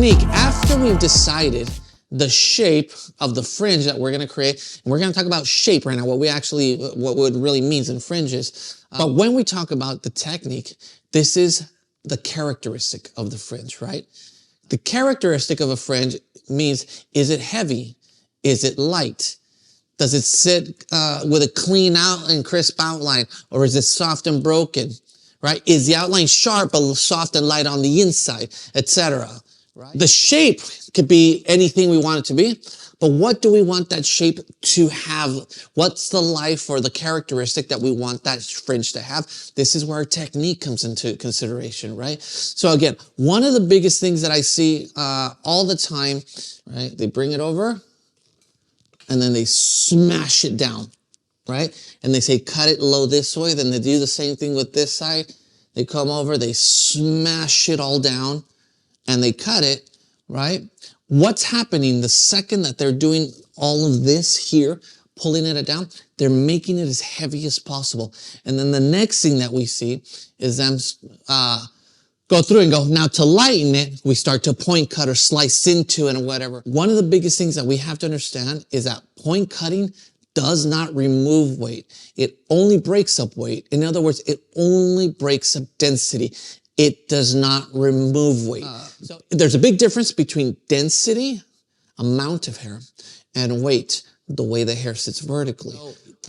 technique, after we've decided the shape of the fringe that we're going to create, and we're going to talk about shape right now, what it really means in fringes. But when we talk about the technique, this is the characteristic of the fringe, right? The characteristic of a fringe means, is it heavy? Is it light? Does it sit with a clean out and crisp outline, or is it soft and broken, right? Is the outline sharp but soft and light on the inside, etc.? Right? The shape could be anything we want it to be, but what do we want that shape to have? What's the life or the characteristic that we want that fringe to have? This is where our technique comes into consideration, right? So again, one of the biggest things that I see all the time, right? They bring it over and then they smash it down, right? And they say, cut it low this way. Then they do the same thing with this side. They come over, they smash it all down, and they cut it, right? What's happening the second that they're doing all of this here, pulling it down, they're making it as heavy as possible. And then the next thing that we see is them go through and go, now to lighten it, we start to point cut or slice into it or whatever. One of the biggest things that we have to understand is that point cutting does not remove weight. It only breaks up weight. In other words, it only breaks up density. It does not remove weight. So there's a big difference between density, amount of hair, and weight, the way the hair sits vertically.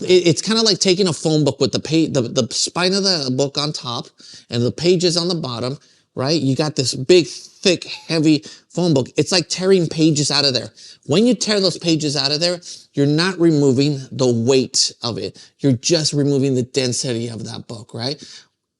It's kind of like taking a phone book with the spine of the book on top and the pages on the bottom, right? You got this big, thick, heavy phone book. It's like tearing pages out of there. When you tear those pages out of there, you're not removing the weight of it. You're just removing the density of that book, right?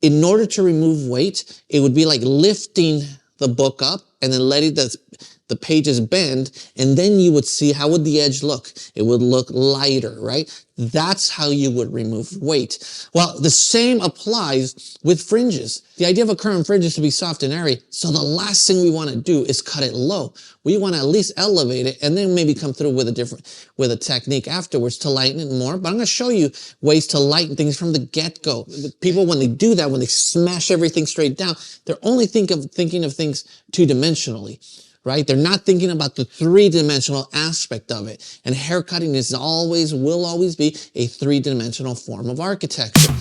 In order to remove weight, it would be like lifting the book up and then letting the pages bend, and then you would see, how would the edge look? It would look lighter, right? That's how you would remove weight. Well, the same applies with fringes. The idea of a current fringe is to be soft and airy, so the last thing we want to do is cut it low. We want to at least elevate it and then maybe come through with a technique afterwards to lighten it more. But I'm going to show you ways to lighten things from the get-go. People, when they do that, when they smash everything straight down, they're only thinking of things two-dimensionally, right? They're not thinking about the three-dimensional aspect of it. And hair cutting will always be a three-dimensional form of architecture.